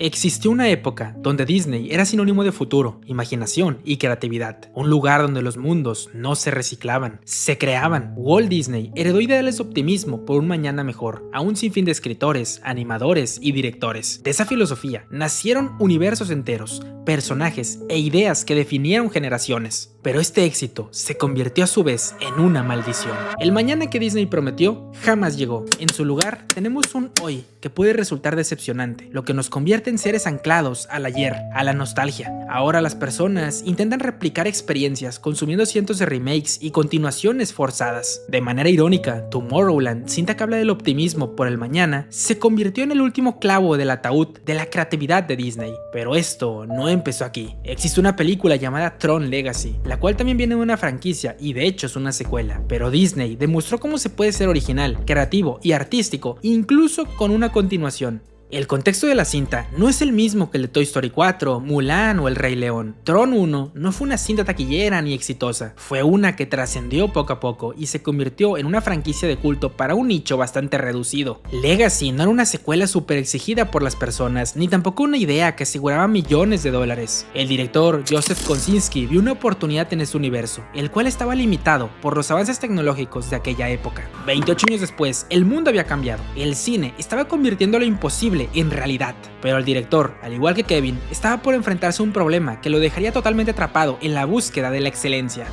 Existió una época donde Disney era sinónimo de futuro, imaginación y creatividad. Un lugar donde los mundos no se reciclaban, se creaban. Walt Disney heredó ideales de optimismo por un mañana mejor, a un sinfín de escritores, animadores y directores. De esa filosofía nacieron universos enteros, personajes e ideas que definieron generaciones. Pero este éxito se convirtió a su vez en una maldición. El mañana que Disney prometió jamás llegó. En su lugar tenemos un hoy que puede resultar decepcionante, lo que nos convierte en seres anclados al ayer, a la nostalgia. Ahora las personas intentan replicar experiencias consumiendo cientos de remakes y continuaciones forzadas. De manera irónica, Tomorrowland, cinta que habla del optimismo por el mañana, se convirtió en el último clavo del ataúd de la creatividad de Disney. Pero esto no empezó aquí. Existe una película llamada Tron Legacy, la cual también viene de una franquicia y de hecho es una secuela. Pero Disney demostró cómo se puede ser original, creativo y artístico, incluso con una continuación. El contexto de la cinta no es el mismo que el de Toy Story 4, Mulan o El Rey León. Tron 1 no fue una cinta taquillera ni exitosa, fue una que trascendió poco a poco y se convirtió en una franquicia de culto para un nicho bastante reducido. Legacy no era una secuela súper exigida por las personas, ni tampoco una idea que aseguraba millones de dólares. El director Joseph Kosinski vio una oportunidad en este universo, el cual estaba limitado por los avances tecnológicos de aquella época. 28 años después, el mundo había cambiado, el cine estaba convirtiendo lo imposible en realidad, pero el director, al igual que Kevin, estaba por enfrentarse a un problema que lo dejaría totalmente atrapado en la búsqueda de la excelencia.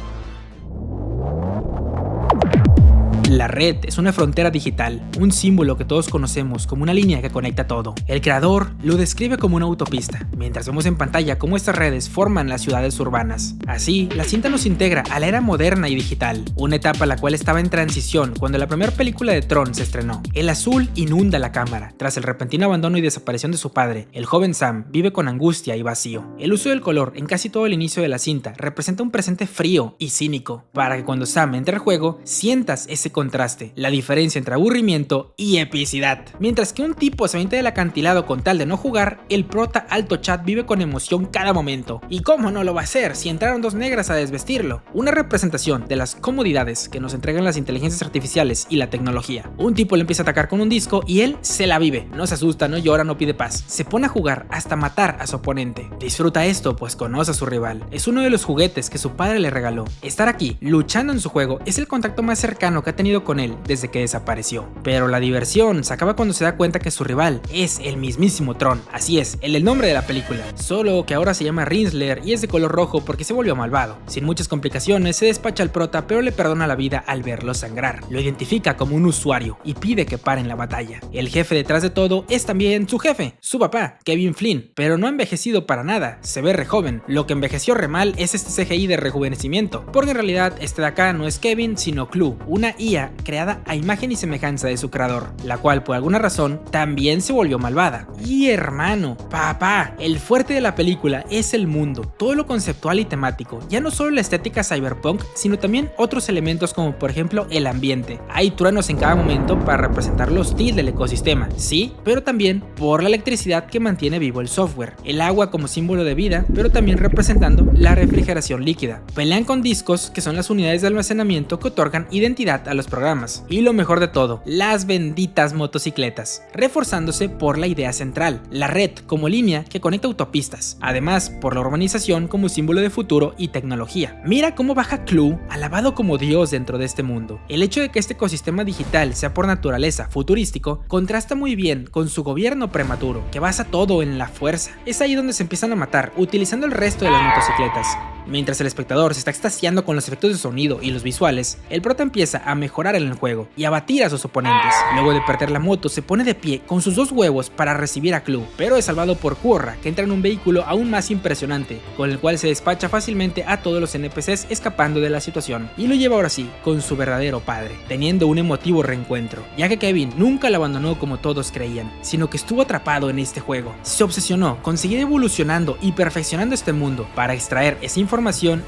La red es una frontera digital, un símbolo que todos conocemos como una línea que conecta todo. El creador lo describe como una autopista, mientras vemos en pantalla cómo estas redes forman las ciudades urbanas. Así, la cinta nos integra a la era moderna y digital, una etapa la cual estaba en transición cuando la primera película de Tron se estrenó. El azul inunda la cámara. Tras el repentino abandono y desaparición de su padre, el joven Sam vive con angustia y vacío. El uso del color en casi todo el inicio de la cinta representa un presente frío y cínico, para que cuando Sam entre al juego, sientas ese contraste, la diferencia entre aburrimiento y epicidad. Mientras que un tipo se avienta del acantilado con tal de no jugar, el prota Alto Chad vive con emoción cada momento. ¿Y cómo no lo va a hacer si entraron dos negras a desvestirlo? Una representación de las comodidades que nos entregan las inteligencias artificiales y la tecnología. Un tipo le empieza a atacar con un disco y él se la vive, no se asusta, no llora, no pide paz. Se pone a jugar hasta matar a su oponente. Disfruta esto pues conoce a su rival. Es uno de los juguetes que su padre le regaló. Estar aquí, luchando en su juego, es el contacto más cercano que ha tenido con él desde que desapareció. Pero la diversión se acaba cuando se da cuenta que su rival es el mismísimo Tron. Así es, el nombre de la película. Solo que ahora se llama Rinsler y es de color rojo porque se volvió malvado. Sin muchas complicaciones se despacha al prota, pero le perdona la vida al verlo sangrar. Lo identifica como un usuario y pide que paren la batalla. El jefe detrás de todo es también su jefe, su papá, Kevin Flynn, pero no ha envejecido para nada, se ve re joven. Lo que envejeció re mal es este CGI de rejuvenecimiento, porque en realidad este de acá no es Kevin sino Clue, una IA creada a imagen y semejanza de su creador, la cual por alguna razón también se volvió malvada. Y hermano, papá, el fuerte de la película es el mundo, todo lo conceptual y temático, ya no solo la estética cyberpunk, sino también otros elementos como por ejemplo el ambiente. Hay truenos en cada momento para representar lo hostil del ecosistema, sí, pero también por la electricidad que mantiene vivo el software, el agua como símbolo de vida, pero también representando la refrigeración líquida. Pelean con discos, que son las unidades de almacenamiento que otorgan identidad a los programas. Y lo mejor de todo, las benditas motocicletas, reforzándose por la idea central, la red como línea que conecta autopistas, además por la urbanización como símbolo de futuro y tecnología. Mira cómo baja Clue, alabado como Dios dentro de este mundo. El hecho de que este ecosistema digital sea por naturaleza futurístico, contrasta muy bien con su gobierno prematuro, que basa todo en la fuerza. Es ahí donde se empiezan a matar, utilizando el resto de las motocicletas. Mientras el espectador se está extasiando con los efectos de sonido y los visuales, el prota empieza a mejorar en el juego y a batir a sus oponentes. Luego de perder la moto, se pone de pie con sus dos huevos para recibir a Clue, pero es salvado por Quorra, que entra en un vehículo aún más impresionante, con el cual se despacha fácilmente a todos los NPCs escapando de la situación, y lo lleva ahora sí con su verdadero padre, teniendo un emotivo reencuentro, ya que Kevin nunca lo abandonó como todos creían, sino que estuvo atrapado en este juego. Se obsesionó con seguir evolucionando y perfeccionando este mundo para extraer esa información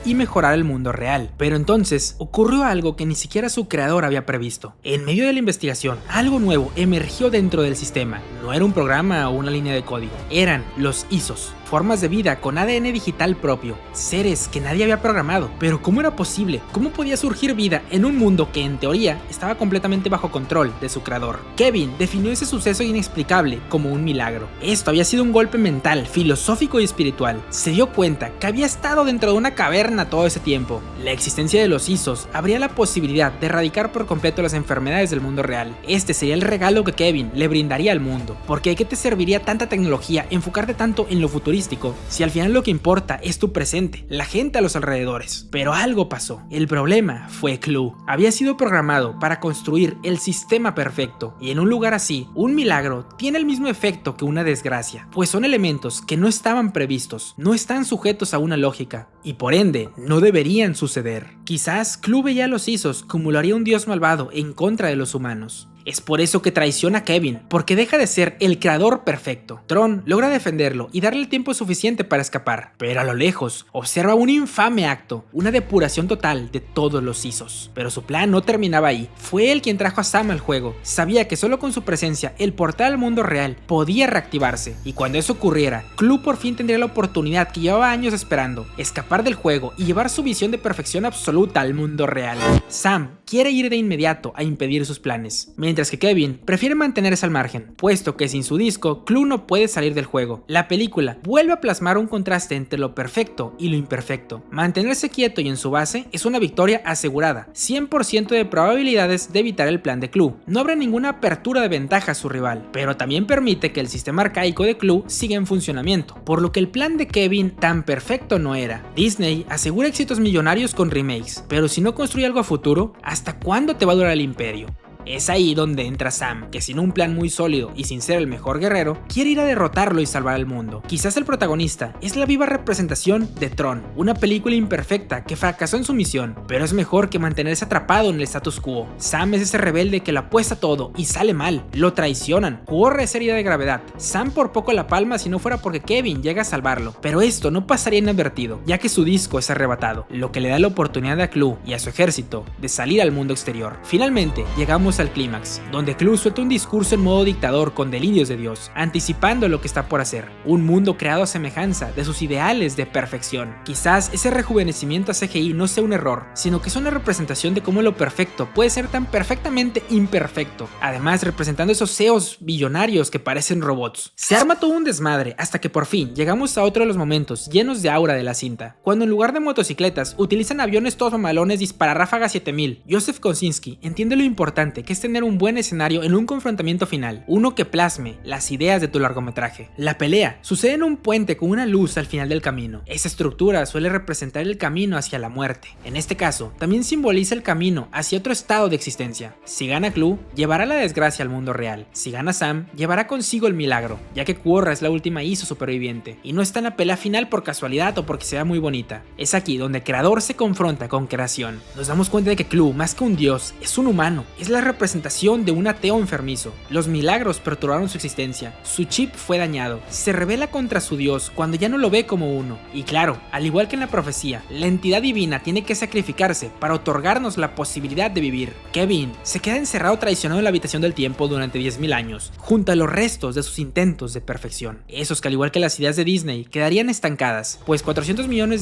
y mejorar el mundo real. Pero entonces ocurrió algo que ni siquiera su creador había previsto. En medio de la investigación, algo nuevo emergió dentro del sistema. No era un programa o una línea de código, eran los ISOs, formas de vida con ADN digital propio, seres que nadie había programado. Pero ¿cómo era posible? ¿Cómo podía surgir vida en un mundo que en teoría estaba completamente bajo control de su creador? Kevin definió ese suceso inexplicable como un milagro. Esto había sido un golpe mental, filosófico y espiritual. Se dio cuenta que había estado dentro de una caverna todo ese tiempo. La existencia de los ISOs abría la posibilidad de erradicar por completo las enfermedades del mundo real. Este sería el regalo que Kevin le brindaría al mundo, porque ¿de qué te serviría tanta tecnología, enfocarte tanto en lo futurístico, si al final lo que importa es tu presente, la gente a los alrededores? Pero algo pasó. El problema fue Clu. Había sido programado para construir el sistema perfecto, y en un lugar así, un milagro tiene el mismo efecto que una desgracia, pues son elementos que no estaban previstos, no están sujetos a una lógica, y por ende, no deberían suceder. Quizás Clu veía a los ISOs como lo haría un dios malvado en contra de los humanos. Es por eso que traiciona a Kevin, porque deja de ser el creador perfecto. Tron logra defenderlo y darle el tiempo suficiente para escapar, pero a lo lejos observa un infame acto, una depuración total de todos los ISOs. Pero su plan no terminaba ahí. Fue él quien trajo a Sam al juego. Sabía que solo con su presencia el portal al mundo real podía reactivarse, y cuando eso ocurriera, Clu por fin tendría la oportunidad que llevaba años esperando, escapar del juego y llevar su visión de perfección absoluta al mundo real. Sam quiere ir de inmediato a impedir sus planes, mientras que Kevin prefiere mantenerse al margen, puesto que sin su disco, Clu no puede salir del juego. La película vuelve a plasmar un contraste entre lo perfecto y lo imperfecto. Mantenerse quieto y en su base es una victoria asegurada, 100% de probabilidades de evitar el plan de Clu. No habrá ninguna apertura de ventaja a su rival, pero también permite que el sistema arcaico de Clu siga en funcionamiento, por lo que el plan de Kevin tan perfecto no era. Disney asegura éxitos millonarios con remakes, pero si no construye algo a futuro, ¿hasta cuándo te va a durar el imperio? Es ahí donde entra Sam, que sin un plan muy sólido y sin ser el mejor guerrero, quiere ir a derrotarlo y salvar al mundo. Quizás el protagonista es la viva representación de Tron, una película imperfecta que fracasó en su misión, pero es mejor que mantenerse atrapado en el status quo. Sam es ese rebelde que lo apuesta todo y sale mal, lo traicionan, corre esa herida de gravedad. Sam por poco la palma si no fuera porque Kevin llega a salvarlo, pero esto no pasaría inadvertido, ya que su disco es arrebatado, lo que le da la oportunidad a Clu y a su ejército de salir al mundo exterior. Finalmente, llegamos al clímax, donde Clu suelta un discurso en modo dictador con delirios de Dios, anticipando lo que está por hacer, un mundo creado a semejanza de sus ideales de perfección. Quizás ese rejuvenecimiento a CGI no sea un error, sino que es una representación de cómo lo perfecto puede ser tan perfectamente imperfecto, además representando esos CEOs billonarios que parecen robots. Se arma todo un desmadre hasta que por fin llegamos a otro de los momentos llenos de aura de la cinta, cuando en lugar de motocicletas utilizan aviones todos mamalones dispararráfagas 7000. Joseph Kosinski entiende lo importante que es tener un buen escenario en un confrontamiento final, uno que plasme las ideas de tu largometraje. La pelea sucede en un puente con una luz al final del camino. Esa estructura suele representar el camino hacia la muerte. En este caso, también simboliza el camino hacia otro estado de existencia. Si gana Clu, llevará la desgracia al mundo real. Si gana Sam, llevará consigo el milagro, ya que Quorra es la última ISO superviviente, y no está en la pelea final por casualidad o porque sea muy bonita. Es aquí donde creador se confronta con creación. Nos damos cuenta de que Clu, más que un dios, es un humano, es la representación de un ateo enfermizo. Los milagros perturbaron su existencia, su chip fue dañado, se rebela contra su dios cuando ya no lo ve como uno. Y claro, al igual que en la profecía, la entidad divina tiene que sacrificarse para otorgarnos la posibilidad de vivir. Kevin se queda encerrado traicionado en la habitación del tiempo durante 10.000 años, junto a los restos de sus intentos de perfección. Esos que al igual que las ideas de Disney quedarían estancadas, pues $400 millones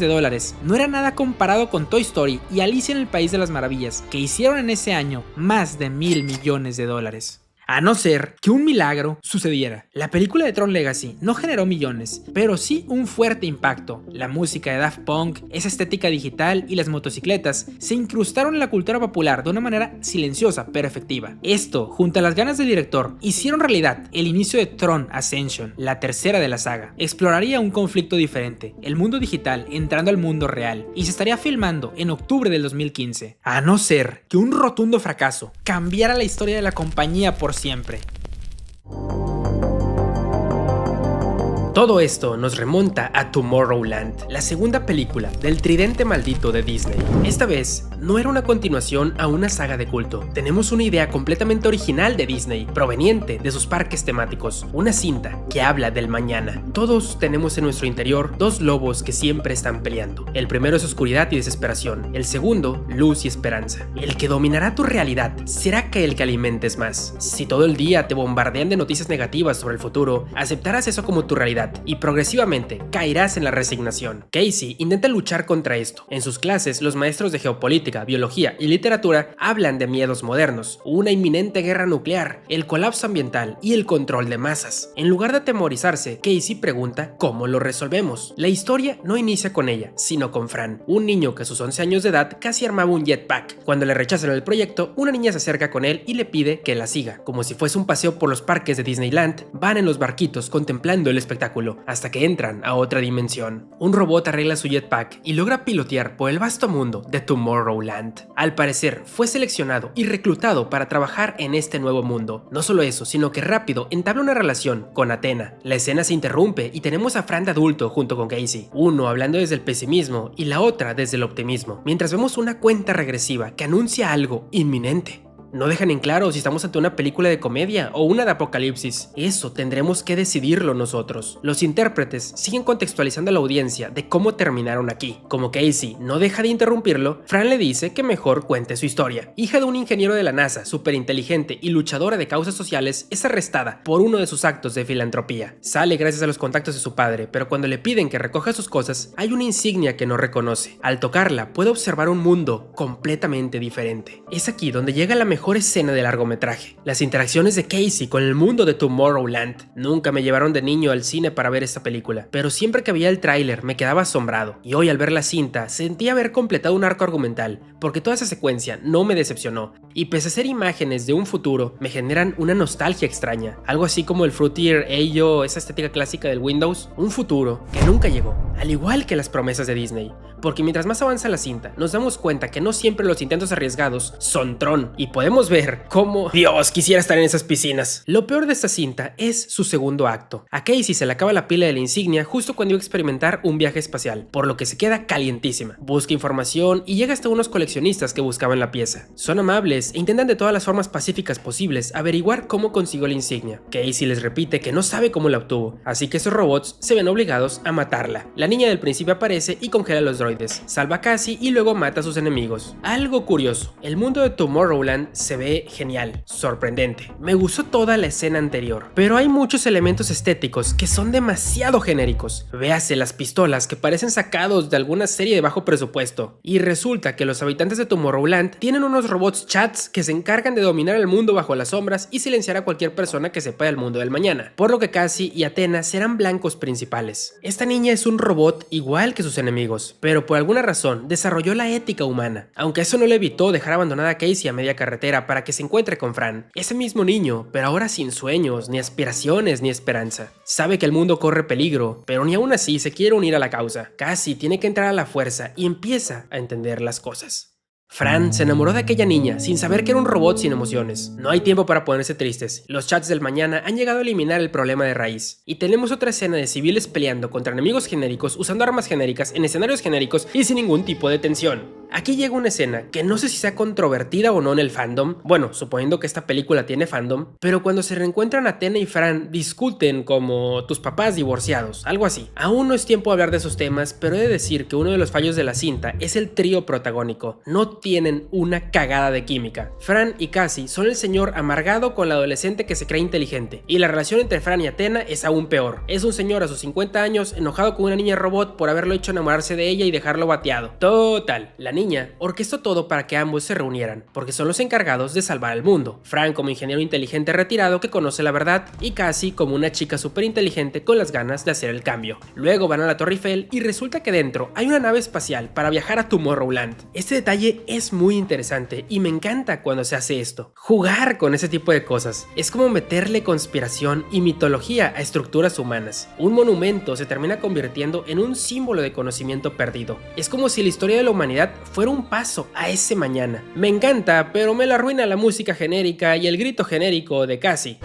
no era nada comparado con Toy Story y Alicia en el País de las Maravillas, que hicieron en ese año más de $1.000 millones. A no ser que un milagro sucediera. La película de Tron Legacy no generó millones, pero sí un fuerte impacto. La música de Daft Punk, esa estética digital y las motocicletas se incrustaron en la cultura popular de una manera silenciosa pero efectiva. Esto, junto a las ganas del director, hicieron realidad el inicio de Tron Ascension, la tercera de la saga. Exploraría un conflicto diferente, el mundo digital entrando al mundo real, y se estaría filmando en octubre del 2015. A no ser que un rotundo fracaso cambiara la historia de la compañía por siempre. Todo esto nos remonta a Tomorrowland, la segunda película del tridente maldito de Disney. Esta vez no era una continuación a una saga de culto. Tenemos una idea completamente original de Disney, proveniente de sus parques temáticos, una cinta que habla del mañana. Todos tenemos en nuestro interior dos lobos que siempre están peleando. El primero es oscuridad y desesperación, el segundo, luz y esperanza. El que dominará tu realidad será que el que alimentes más. Si todo el día te bombardean de noticias negativas sobre el futuro, aceptarás eso como tu realidad. realidad y progresivamente caerás en la resignación. Casey intenta luchar contra esto. En sus clases, los maestros de geopolítica, biología y literatura hablan de miedos modernos, una inminente guerra nuclear, el colapso ambiental y el control de masas. En lugar de atemorizarse, Casey pregunta cómo lo resolvemos. La historia no inicia con ella, sino con Fran, un niño que a sus 11 años de edad casi armaba un jetpack. Cuando le rechazan el proyecto, una niña se acerca con él y le pide que la siga. Como si fuese un paseo por los parques de Disneyland, van en los barquitos contemplando el espectáculo, hasta que entran a otra dimensión. Un robot arregla su jetpack y logra pilotear por el vasto mundo de Tomorrowland. Al parecer, fue seleccionado y reclutado para trabajar en este nuevo mundo. No solo eso, sino que rápido entabla una relación con Athena. La escena se interrumpe y tenemos a Fran de adulto junto con Casey, uno hablando desde el pesimismo y la otra desde el optimismo, mientras vemos una cuenta regresiva que anuncia algo inminente. No dejan en claro si estamos ante una película de comedia o una de apocalipsis. Eso tendremos que decidirlo nosotros. Los intérpretes siguen contextualizando a la audiencia de cómo terminaron aquí. Como Casey no deja de interrumpirlo, Fran le dice que mejor cuente su historia. Hija de un ingeniero de la NASA, súper inteligente y luchadora de causas sociales, es arrestada por uno de sus actos de filantropía. Sale gracias a los contactos de su padre, pero cuando le piden que recoja sus cosas, hay una insignia que no reconoce. Al tocarla, puede observar un mundo completamente diferente. Es aquí donde llega la mejor escena del largometraje. Las interacciones de Casey con el mundo de Tomorrowland. Nunca me llevaron de niño al cine para ver esta película, pero siempre que veía el tráiler me quedaba asombrado, y hoy al ver la cinta sentí haber completado un arco argumental, porque toda esa secuencia no me decepcionó, y pese a ser imágenes de un futuro, me generan una nostalgia extraña, algo así como el Fruitier Ello, esa estética clásica del Windows, un futuro que nunca llegó, al igual que las promesas de Disney, porque mientras más avanza la cinta, nos damos cuenta que no siempre los intentos arriesgados son Tron, y podemos ver cómo Dios quisiera estar en esas piscinas. Lo peor de esta cinta es su segundo acto. A Casey se le acaba la pila de la insignia justo cuando iba a experimentar un viaje espacial, por lo que se queda calientísima. Busca información y llega hasta unos coleccionistas que buscaban la pieza. Son amables e intentan de todas las formas pacíficas posibles averiguar cómo consiguió la insignia. Casey les repite que no sabe cómo la obtuvo, así que esos robots se ven obligados a matarla. La niña del principio aparece y congela a los droides, salva a Casey y luego mata a sus enemigos. Algo curioso, el mundo de Tomorrowland se ve genial, sorprendente. Me gustó toda la escena anterior, pero hay muchos elementos estéticos que son demasiado genéricos. Véase las pistolas que parecen sacados de alguna serie de bajo presupuesto. Y resulta que los habitantes de Tomorrowland tienen unos robots chats que se encargan de dominar el mundo bajo las sombras y silenciar a cualquier persona que sepa del mundo del mañana, por lo que Cassie y Athena serán blancos principales. Esta niña es un robot igual que sus enemigos, pero por alguna razón desarrolló la ética humana, aunque eso no le evitó dejar abandonada a Casey a media carretera para que se encuentre con Fran, ese mismo niño, pero ahora sin sueños, ni aspiraciones, ni esperanza. Sabe que el mundo corre peligro, pero ni aún así se quiere unir a la causa. Cassie tiene que entrar a la fuerza y empieza a entender las cosas. Fran se enamoró de aquella niña sin saber que era un robot sin emociones. No hay tiempo para ponerse tristes. Los chats del mañana han llegado a eliminar el problema de raíz. Y tenemos otra escena de civiles peleando contra enemigos genéricos usando armas genéricas en escenarios genéricos y sin ningún tipo de tensión. Aquí llega una escena que no sé si sea controvertida o no en el fandom, bueno, suponiendo que esta película tiene fandom, pero cuando se reencuentran Athena y Fran discuten como tus papás divorciados, algo así. Aún no es tiempo de hablar de esos temas, pero he de decir que uno de los fallos de la cinta es el trío protagónico. No tienen una cagada de química. Fran y Cassie son el señor amargado con la adolescente que se cree inteligente, y la relación entre Fran y Athena es aún peor. Es un señor a sus 50 años enojado con una niña robot por haberlo hecho enamorarse de ella y dejarlo bateado. Total, la niña orquestó todo para que ambos se reunieran, porque son los encargados de salvar al mundo. Fran como ingeniero inteligente retirado que conoce la verdad, y Cassie como una chica súper inteligente con las ganas de hacer el cambio. Luego van a la Torre Eiffel y resulta que dentro hay una nave espacial para viajar a Tomorrowland. Este detalle es muy interesante y me encanta cuando se hace esto. Jugar con ese tipo de cosas es como meterle conspiración y mitología a estructuras humanas. Un monumento se termina convirtiendo en un símbolo de conocimiento perdido. Es como si la historia de la humanidad fuera un paso a ese mañana. Me encanta, pero me la arruina la música genérica y el grito genérico de Cassie.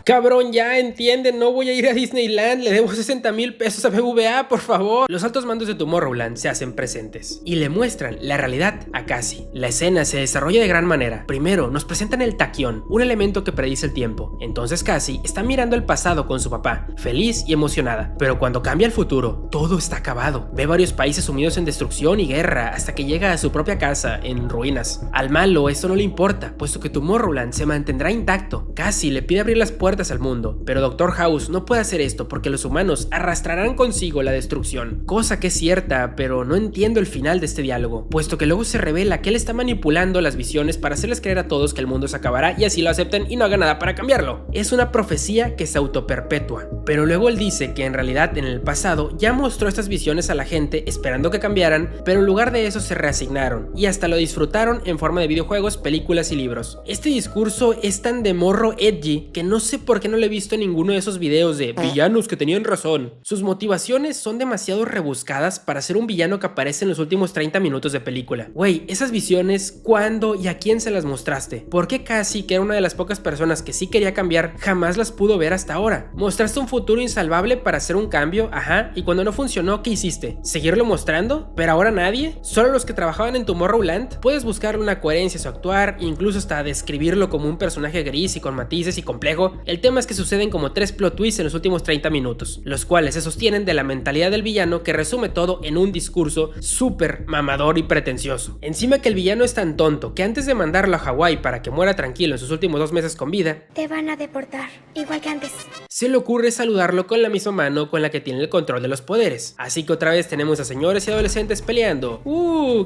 Cabrón, ya entienden, no voy a ir a Disneyland, le debo 60,000 pesos a BBVA, por favor. Los altos mandos de Tomorrowland se hacen presentes y le muestran la realidad a Cassie. La escena se desarrolla de gran manera. Primero nos presentan el taquión, un elemento que predice el tiempo. Entonces Cassie está mirando el pasado con su papá, feliz y emocionada. Pero cuando cambia el futuro, todo está acabado. Ve varios países sumidos en destrucción y guerra hasta que llega a su propia casa en ruinas. Al malo esto no le importa, puesto que Tomorrowland se mantendrá intacto. Cassie le pide abrir las puertas levantas al mundo, pero Dr. House no puede hacer esto porque los humanos arrastrarán consigo la destrucción. Cosa que es cierta, pero no entiendo el final de este diálogo, puesto que luego se revela que él está manipulando las visiones para hacerles creer a todos que el mundo se acabará y así lo acepten y no hagan nada para cambiarlo. Es una profecía que se autoperpetúa, pero luego él dice que en realidad en el pasado ya mostró estas visiones a la gente esperando que cambiaran, pero en lugar de eso se reasignaron y hasta lo disfrutaron en forma de videojuegos, películas y libros. Este discurso es tan de morro edgy que no sé por qué no lo he visto en ninguno de esos videos de villanos que tenían razón. Sus motivaciones son demasiado rebuscadas para ser un villano que aparece en los últimos 30 minutos de película. Güey, esas visiones, ¿cuándo y a quién se las mostraste? ¿Por qué Cassie, que era una de las pocas personas que sí quería cambiar, jamás las pudo ver hasta ahora? ¿Mostraste un futuro insalvable para hacer un cambio? Ajá, y cuando no funcionó, ¿qué hiciste? ¿Seguirlo mostrando? ¿Pero ahora nadie? ¿Solo los que trabajaban en Tomorrowland? Puedes buscarle una coherencia a su actuar, incluso hasta describirlo como un personaje gris y con matices y complejo. El tema es que suceden como 3 plot twists en los últimos 30 minutos, los cuales se sostienen de la mentalidad del villano que resume todo en un discurso súper mamador y pretencioso. Encima que el villano es tan tonto que antes de mandarlo a Hawái para que muera tranquilo en sus últimos 2 meses con vida, te van a deportar, igual que antes. Se le ocurre saludarlo con la misma mano con la que tiene el control de los poderes. Así que otra vez tenemos a señores y adolescentes peleando.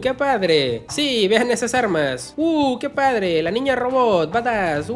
¡Qué padre! Sí, vean esas armas. ¡Qué padre! La niña robot, badass.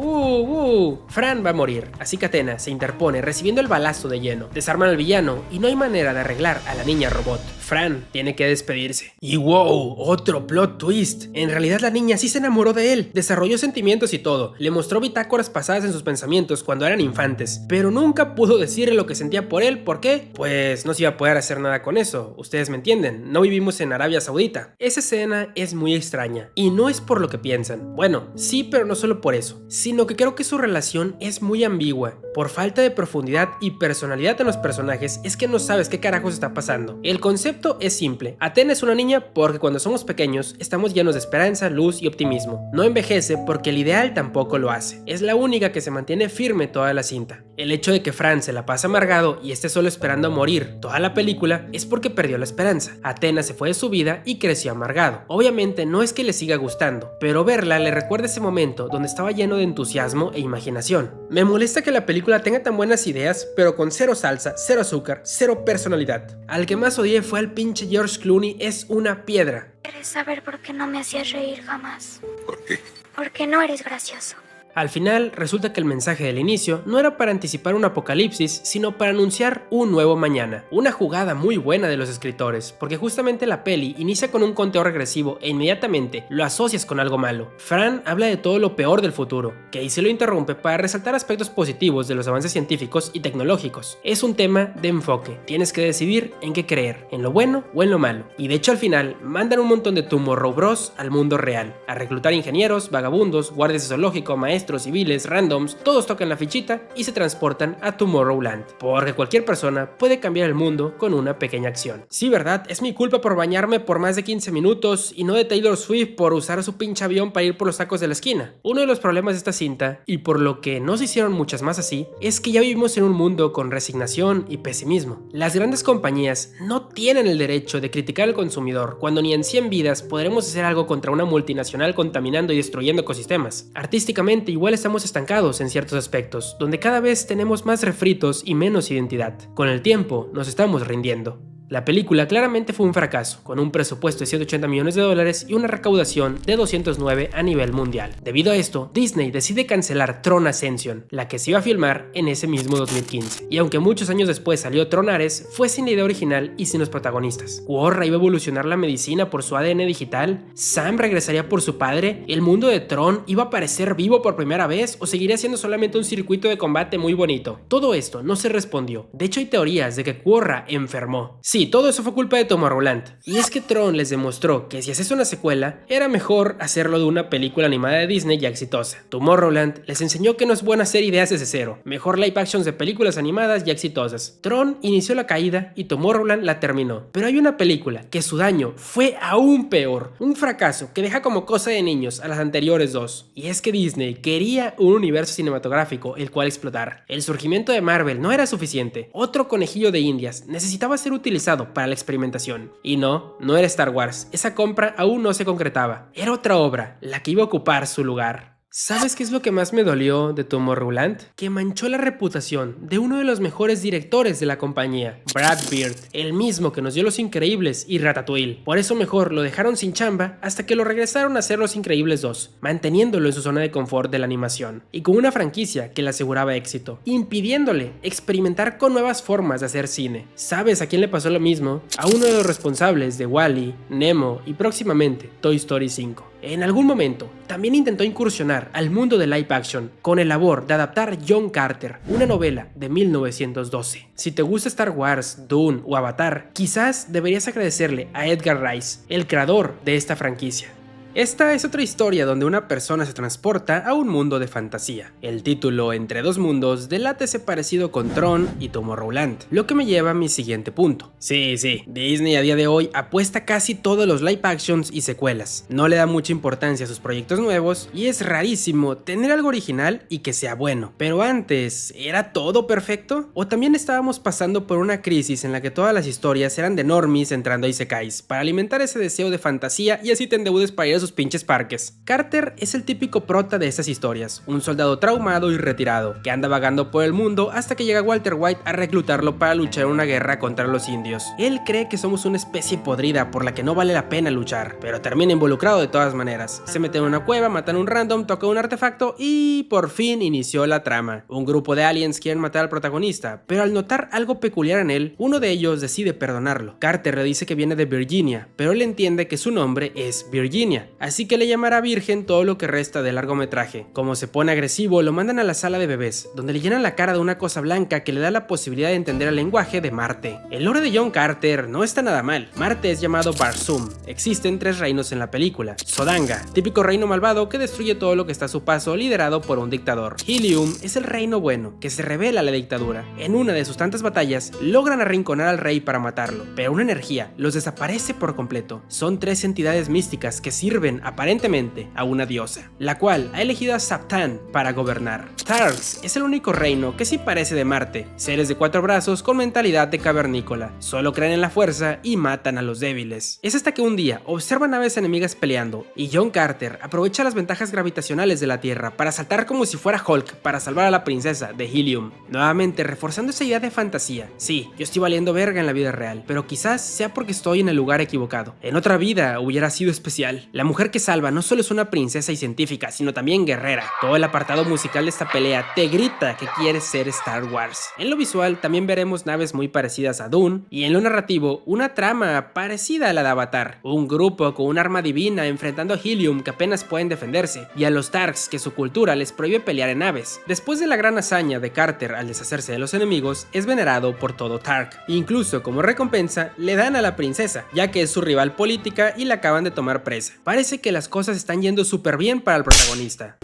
Fran va a morir, así que Athena se interpone recibiendo el balazo de lleno. Desarman al villano y no hay manera de arreglar a la niña robot. Fran tiene que despedirse. Y wow, otro plot twist. En realidad la niña sí se enamoró de él, desarrolló sentimientos y todo. Le mostró bitácoras pasadas en sus pensamientos cuando eran infantes, pero nunca pudo decirle lo que sentía por él. ¿Por qué? Pues no se iba a poder hacer nada con eso. Ustedes me entienden, no vivimos en Arabia Saudita. Esa escena es muy extraña y no es por lo que piensan. Bueno, sí, pero no solo por eso, sino que creo que su relación es muy ambigua. Por falta de profundidad y personalidad en los personajes es que no sabes qué carajos está pasando. El concepto es simple. Athena es una niña porque cuando somos pequeños estamos llenos de esperanza, luz y optimismo. No envejece porque el ideal tampoco lo hace. Es la única que se mantiene firme toda la cinta. El hecho de que Fran se la pasa amargado y esté solo esperando a morir toda la película es porque perdió la esperanza. Athena se fue de su vida y creció amargado. Obviamente no es que le siga gustando, pero verla le recuerda ese momento donde estaba lleno de entusiasmo e imaginación. Me molesta que la película tenga tan buenas ideas, pero con cero salsa, cero azúcar, cero personalidad. Al que más odié fue al pinche George Clooney, es una piedra. ¿Quieres saber por qué no me hacías reír jamás? ¿Por qué? Porque no eres gracioso. Al final, resulta que el mensaje del inicio no era para anticipar un apocalipsis, sino para anunciar un nuevo mañana. Una jugada muy buena de los escritores, porque justamente la peli inicia con un conteo regresivo e inmediatamente lo asocias con algo malo. Fran habla de todo lo peor del futuro, Casey lo interrumpe para resaltar aspectos positivos de los avances científicos y tecnológicos. Es un tema de enfoque, tienes que decidir en qué creer, en lo bueno o en lo malo. Y de hecho al final, mandan un montón de Tomorrow Bros al mundo real, a reclutar ingenieros, vagabundos, guardias de zoológico, maestros, civiles, randoms, todos tocan la fichita y se transportan a Tomorrowland, porque cualquier persona puede cambiar el mundo con una pequeña acción. Sí, verdad, es mi culpa por bañarme por más de 15 minutos y no de Taylor Swift por usar su pinche avión para ir por los tacos de la esquina. Uno de los problemas de esta cinta, y por lo que no se hicieron muchas más así, es que ya vivimos en un mundo con resignación y pesimismo. Las grandes compañías no tienen el derecho de criticar al consumidor cuando ni en 100 vidas podremos hacer algo contra una multinacional contaminando y destruyendo ecosistemas. Artísticamente igual estamos estancados en ciertos aspectos, donde cada vez tenemos más refritos y menos identidad. Con el tiempo nos estamos rindiendo. La película claramente fue un fracaso, con un presupuesto de 180 millones de dólares y una recaudación de 209 a nivel mundial. Debido a esto, Disney decide cancelar Tron Ascension, la que se iba a filmar en ese mismo 2015. Y aunque muchos años después salió Tron Ares, fue sin la idea original y sin los protagonistas. Korra iba a evolucionar la medicina por su ADN digital, Sam regresaría por su padre, el mundo de Tron iba a aparecer vivo por primera vez o seguiría siendo solamente un circuito de combate muy bonito. Todo esto no se respondió. De hecho hay teorías de que Korra enfermó. Sí, todo eso fue culpa de Tomorrowland. Y es que Tron les demostró que si haces una secuela, era mejor hacerlo de una película animada de Disney ya exitosa. Tomorrowland les enseñó que no es bueno hacer ideas desde cero, mejor live actions de películas animadas ya exitosas. Tron inició la caída y Tomorrowland la terminó. Pero hay una película que su daño fue aún peor, un fracaso que deja como cosa de niños a las anteriores dos. Y es que Disney quería un universo cinematográfico el cual explotar. El surgimiento de Marvel no era suficiente. Otro conejillo de indias necesitaba ser utilizado para la experimentación. Y no era Star Wars. Esa compra aún no se concretaba. Era otra obra, la que iba a ocupar su lugar. ¿Sabes qué es lo que más me dolió de Tomorrowland? Que manchó la reputación de uno de los mejores directores de la compañía, Brad Bird, el mismo que nos dio Los Increíbles y Ratatouille. Por eso mejor lo dejaron sin chamba hasta que lo regresaron a hacer Los Increíbles 2, manteniéndolo en su zona de confort de la animación, y con una franquicia que le aseguraba éxito, impidiéndole experimentar con nuevas formas de hacer cine. ¿Sabes a quién le pasó lo mismo? A uno de los responsables de WALL-E, Nemo y próximamente Toy Story 5. En algún momento, también intentó incursionar al mundo de live action con el labor de adaptar John Carter, una novela de 1912. Si te gusta Star Wars, Dune o Avatar, quizás deberías agradecerle a Edgar Rice, el creador de esta franquicia. Esta es otra historia donde una persona se transporta a un mundo de fantasía. El título Entre dos mundos delata ese parecido con Tron y Tomorrowland, lo que me lleva a mi siguiente punto. Sí, Disney a día de hoy apuesta casi todos los live actions y secuelas. No le da mucha importancia a sus proyectos nuevos y es rarísimo tener algo original y que sea bueno. Pero antes, ¿era todo perfecto? ¿O también estábamos pasando por una crisis en la que todas las historias eran de normies entrando a isekais para alimentar ese deseo de fantasía y así te endeudes para ir a sus pinches parques? Carter es el típico prota de estas historias, un soldado traumado y retirado, que anda vagando por el mundo hasta que llega Walter White a reclutarlo para luchar en una guerra contra los indios. Él cree que somos una especie podrida por la que no vale la pena luchar, pero termina involucrado de todas maneras. Se mete en una cueva, matan a un random, toca un artefacto y por fin inició la trama. Un grupo de aliens quieren matar al protagonista, pero al notar algo peculiar en él, uno de ellos decide perdonarlo. Carter le dice que viene de Virginia, pero él entiende que su nombre es Virginia, así que le llamará Virgen todo lo que resta del largometraje. Como se pone agresivo, lo mandan a la sala de bebés, donde le llenan la cara de una cosa blanca que le da la posibilidad de entender el lenguaje de Marte. El lore de John Carter no está nada mal. Marte es llamado Barsum. Existen 3 reinos en la película. Sodanga, típico reino malvado que destruye todo lo que está a su paso, liderado por un dictador. Helium es el reino bueno, que se revela a la dictadura. En una de sus tantas batallas, logran arrinconar al rey para matarlo, pero una energía los desaparece por completo. Son 3 entidades místicas que sirven aparentemente a una diosa, la cual ha elegido a Zaptan para gobernar. Targs es el único reino que sí parece de Marte, seres de 4 brazos con mentalidad de cavernícola, solo creen en la fuerza y matan a los débiles. Es hasta que un día observan naves enemigas peleando y John Carter aprovecha las ventajas gravitacionales de la Tierra para saltar como si fuera Hulk para salvar a la princesa de Helium, nuevamente reforzando esa idea de fantasía. Sí, yo estoy valiendo verga en la vida real, pero quizás sea porque estoy en el lugar equivocado. En otra vida hubiera sido especial. La mujer que salva no solo es una princesa y científica, sino también guerrera. Todo el apartado musical de esta pelea te grita que quieres ser Star Wars. En lo visual también veremos naves muy parecidas a Dune, y en lo narrativo una trama parecida a la de Avatar. Un grupo con un arma divina enfrentando a Helium que apenas pueden defenderse, y a los Targs que su cultura les prohíbe pelear en naves. Después de la gran hazaña de Carter al deshacerse de los enemigos, es venerado por todo Targ. Incluso como recompensa le dan a la princesa, ya que es su rival política y la acaban de tomar presa. Parece que las cosas están yendo súper bien para el protagonista.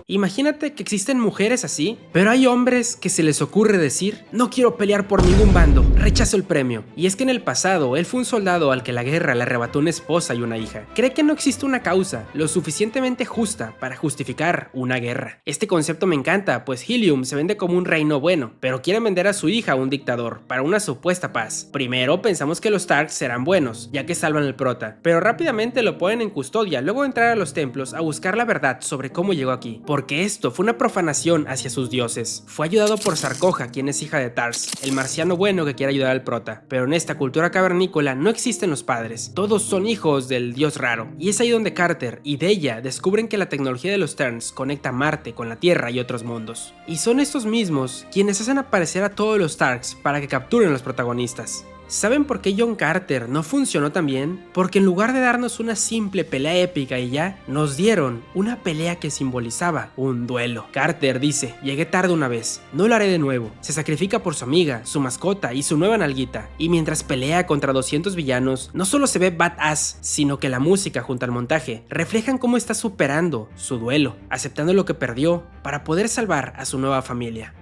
Imagínate que existen mujeres así, pero hay hombres que se les ocurre decir: no quiero pelear por ningún bando, rechazo el premio. Y es que en el pasado él fue un soldado al que la guerra le arrebató una esposa y una hija. Cree que no existe una causa lo suficientemente justa para justificar una guerra. Este concepto me encanta, pues Helium se vende como un reino bueno, pero quieren vender a su hija a un dictador para una supuesta paz. Primero pensamos que los Targs serán buenos, ya que salvan al prota, pero rápidamente lo ponen en custodia, luego de entrar a los templos a buscar la verdad sobre cómo llegó aquí, porque esto fue una profanación hacia sus dioses. Fue ayudado por Sarkoja, quien es hija de Tars, el marciano bueno que quiere ayudar al prota, pero en esta cultura cavernícola no existen los padres, todos son hijos del dios raro, y es ahí donde Carter y Deya descubren que la tecnología de los Terns conecta Marte con la Tierra y otros mundos, y son estos mismos quienes hacen aparecer a todos los Targs para que capturen a los protagonistas. ¿Saben por qué John Carter no funcionó tan bien? Porque en lugar de darnos una simple pelea épica y ya, nos dieron una pelea que simbolizaba un duelo. Carter dice: llegué tarde una vez, no lo haré de nuevo. Se sacrifica por su amiga, su mascota y su nueva nalguita. Y mientras pelea contra 200 villanos, no solo se ve badass, sino que la música junto al montaje reflejan cómo está superando su duelo, aceptando lo que perdió para poder salvar a su nueva familia.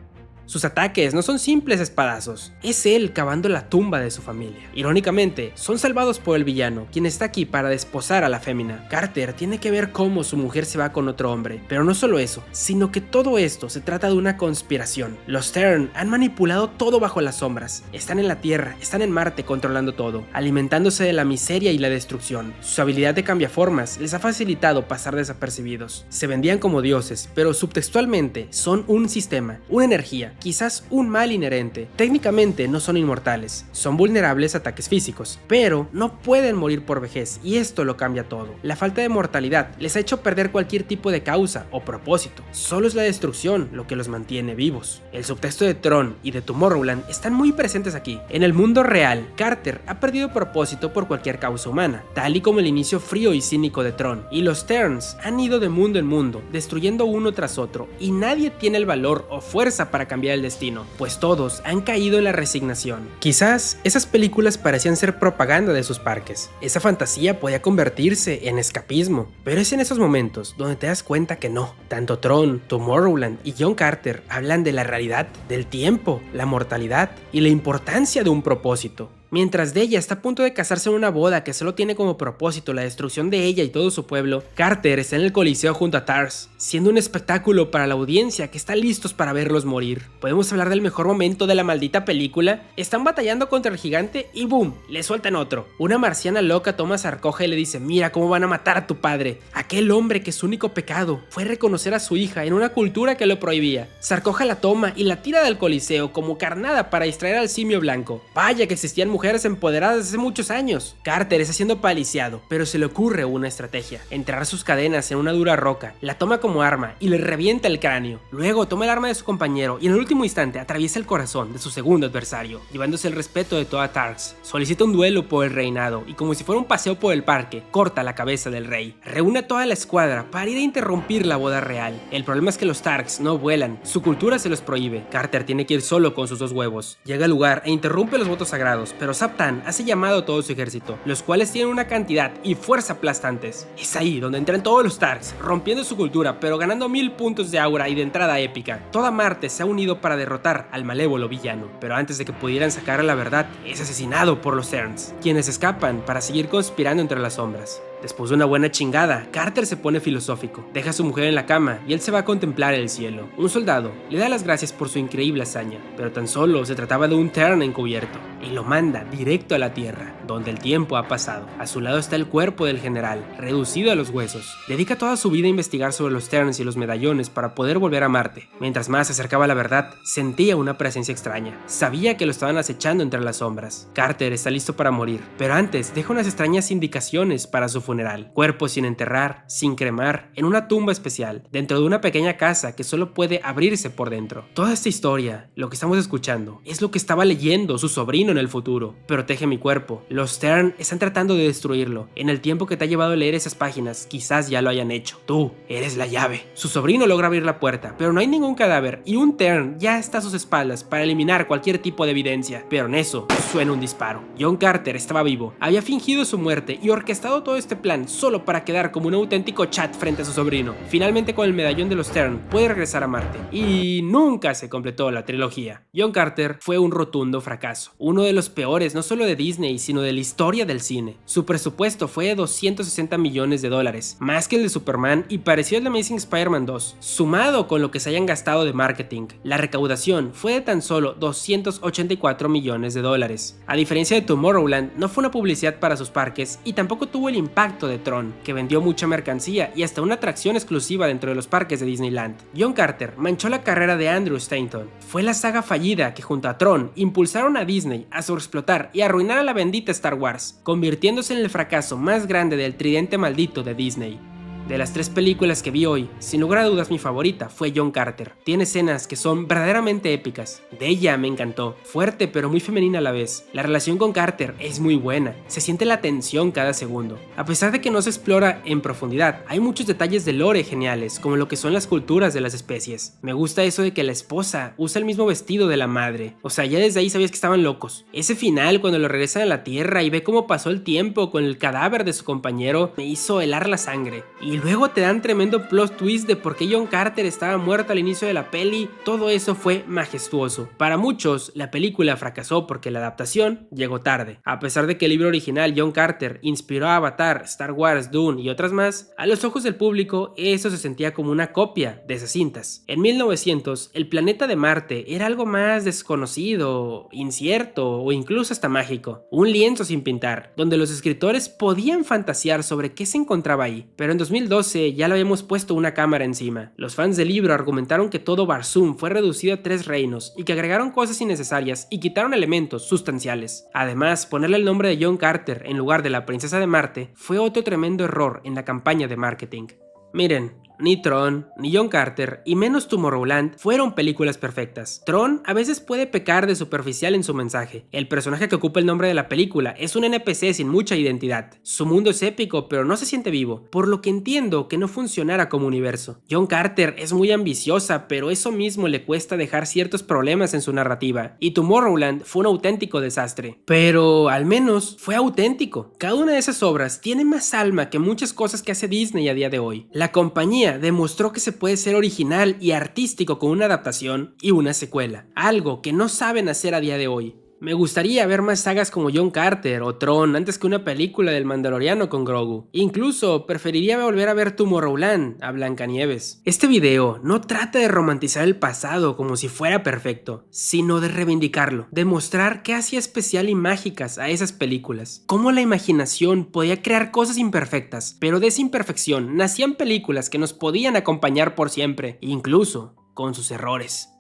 Sus ataques no son simples espadazos, es él cavando la tumba de su familia. Irónicamente, son salvados por el villano, quien está aquí para desposar a la fémina. Carter tiene que ver cómo su mujer se va con otro hombre, pero no solo eso, sino que todo esto se trata de una conspiración. Los Thern han manipulado todo bajo las sombras, están en la Tierra, están en Marte controlando todo, alimentándose de la miseria y la destrucción. Su habilidad de cambiaformas les ha facilitado pasar desapercibidos. Se vendían como dioses, pero subtextualmente son un sistema, una energía, quizás un mal inherente. Técnicamente no son inmortales, son vulnerables a ataques físicos, pero no pueden morir por vejez y esto lo cambia todo. La falta de mortalidad les ha hecho perder cualquier tipo de causa o propósito. Solo es la destrucción lo que los mantiene vivos. El subtexto de Tron y de Tomorrowland están muy presentes aquí. En el mundo real, Carter ha perdido propósito por cualquier causa humana, tal y como el inicio frío y cínico de Tron, y los Therns han ido de mundo en mundo, destruyendo uno tras otro, y nadie tiene el valor o fuerza para cambiar el destino, pues todos han caído en la resignación. Quizás esas películas parecían ser propaganda de sus parques, esa fantasía podía convertirse en escapismo, pero es en esos momentos donde te das cuenta que no. Tanto Tron, Tomorrowland y John Carter hablan de la realidad, del tiempo, la mortalidad y la importancia de un propósito. Mientras Della está a punto de casarse en una boda que solo tiene como propósito la destrucción de ella y todo su pueblo, Carter está en el coliseo junto a Tars, siendo un espectáculo para la audiencia que está listos para verlos morir. ¿Podemos hablar del mejor momento de la maldita película? Están batallando contra el gigante y ¡boom! Le sueltan otro. Una marciana loca toma a Sarcoja y le dice: mira cómo van a matar a tu padre, aquel hombre que su único pecado fue reconocer a su hija en una cultura que lo prohibía. Sarcoja la toma y la tira del coliseo como carnada para distraer al simio blanco. Vaya que existían mujeres empoderadas hace muchos años. Carter está siendo paliciado, pero se le ocurre una estrategia: enterrar sus cadenas en una dura roca, la toma como arma y le revienta el cráneo. Luego toma el arma de su compañero y en el último instante atraviesa el corazón de su segundo adversario, llevándose el respeto de toda Tarks. Solicita un duelo por el reinado y, como si fuera un paseo por el parque, corta la cabeza del rey. Reúne a toda la escuadra para ir a interrumpir la boda real. El problema es que los Tarks no vuelan, su cultura se los prohíbe. Carter tiene que ir solo con sus dos huevos. Llega al lugar e interrumpe los votos sagrados, pero Zaptan hace llamado a todo su ejército, los cuales tienen una cantidad y fuerza aplastantes. Es ahí donde entran todos los Tarks, rompiendo su cultura, pero ganando 1000 puntos de aura y de entrada épica. Toda Marte se ha unido para derrotar al malévolo villano, pero antes de que pudieran sacar a la verdad, es asesinado por los Therns, quienes escapan para seguir conspirando entre las sombras. Después de una buena chingada, Carter se pone filosófico, deja a su mujer en la cama y él se va a contemplar el cielo. Un soldado le da las gracias por su increíble hazaña, pero tan solo se trataba de un Thern encubierto, y lo manda directo a la Tierra, donde el tiempo ha pasado. A su lado está el cuerpo del general, reducido a los huesos. Dedica toda su vida a investigar sobre los Therns y los medallones para poder volver a Marte. Mientras más se acercaba a la verdad, sentía una presencia extraña. Sabía que lo estaban acechando entre las sombras. Carter está listo para morir, pero antes deja unas extrañas indicaciones para su funeral: cuerpo sin enterrar, sin cremar, en una tumba especial, dentro de una pequeña casa que solo puede abrirse por dentro. Toda esta historia, lo que estamos escuchando, es lo que estaba leyendo su sobrino en el futuro. Protege mi cuerpo. Los Thern están tratando de destruirlo. En el tiempo que te ha llevado a leer esas páginas, quizás ya lo hayan hecho. Tú eres la llave. Su sobrino logra abrir la puerta, pero no hay ningún cadáver y un Thern ya está a sus espaldas para eliminar cualquier tipo de evidencia. Pero en eso suena un disparo. John Carter estaba vivo, había fingido su muerte y orquestado todo este plan solo para quedar como un auténtico chat frente a su sobrino. Finalmente, con el medallón de los Thern, puede regresar a Marte. Y nunca se completó la trilogía. John Carter fue un rotundo fracaso, uno de los peores no solo de Disney, sino de la historia del cine. Su presupuesto fue de 260 millones de dólares, más que el de Superman y parecido al de Amazing Spider-Man 2, sumado con lo que se hayan gastado de marketing. La recaudación fue de tan solo 284 millones de dólares. A diferencia de Tomorrowland, no fue una publicidad para sus parques y tampoco tuvo el impacto de Tron, que vendió mucha mercancía y hasta una atracción exclusiva dentro de los parques de Disneyland. John Carter manchó la carrera de Andrew Stanton. Fue la saga fallida que junto a Tron impulsaron a Disney a sobreexplotar y arruinar a la bendita Star Wars, convirtiéndose en el fracaso más grande del tridente maldito de Disney. De las 3 películas que vi hoy, sin lugar a dudas mi favorita fue John Carter. Tiene escenas que son verdaderamente épicas. Della me encantó, fuerte pero muy femenina a la vez. La relación con Carter es muy buena, se siente la tensión cada segundo. A pesar de que no se explora en profundidad, hay muchos detalles de lore geniales, como lo que son las culturas de las especies. Me gusta eso de que la esposa usa el mismo vestido de la madre, o sea, ya desde ahí sabías que estaban locos. Ese final cuando lo regresan a la Tierra y ve cómo pasó el tiempo con el cadáver de su compañero me hizo helar la sangre. Y y luego te dan tremendo plot twist de por qué John Carter estaba muerto al inicio de la peli. Todo eso fue majestuoso. Para muchos, la película fracasó porque la adaptación llegó tarde. A pesar de que el libro original John Carter inspiró a Avatar, Star Wars, Dune y otras más, a los ojos del público eso se sentía como una copia de esas cintas. En 1900, el planeta de Marte era algo más desconocido, incierto o incluso hasta mágico. Un lienzo sin pintar, donde los escritores podían fantasear sobre qué se encontraba ahí. Pero en 2012 ya le habíamos puesto una cámara encima. Los fans del libro argumentaron que todo Barsoom fue reducido a 3 reinos y que agregaron cosas innecesarias y quitaron elementos sustanciales. Además, ponerle el nombre de John Carter en lugar de la princesa de Marte fue otro tremendo error en la campaña de marketing. Miren, ni Tron, ni John Carter, y menos Tomorrowland fueron películas perfectas. Tron a veces puede pecar de superficial en su mensaje. El personaje que ocupa el nombre de la película es un NPC sin mucha identidad. Su mundo es épico, pero no se siente vivo, por lo que entiendo que no funcionara como universo. John Carter es muy ambiciosa, pero eso mismo le cuesta dejar ciertos problemas en su narrativa. Y Tomorrowland fue un auténtico desastre. Pero al menos fue auténtico. Cada una de esas obras tiene más alma que muchas cosas que hace Disney a día de hoy. La compañía demostró que se puede ser original y artístico con una adaptación y una secuela, algo que no saben hacer a día de hoy. Me gustaría ver más sagas como John Carter o Tron antes que una película del Mandaloriano con Grogu. Incluso preferiría volver a ver Tomorrowland a Blancanieves. Este video no trata de romantizar el pasado como si fuera perfecto, sino de reivindicarlo, de mostrar qué hacía especial y mágicas a esas películas. Cómo la imaginación podía crear cosas imperfectas, pero de esa imperfección nacían películas que nos podían acompañar por siempre, incluso con sus errores.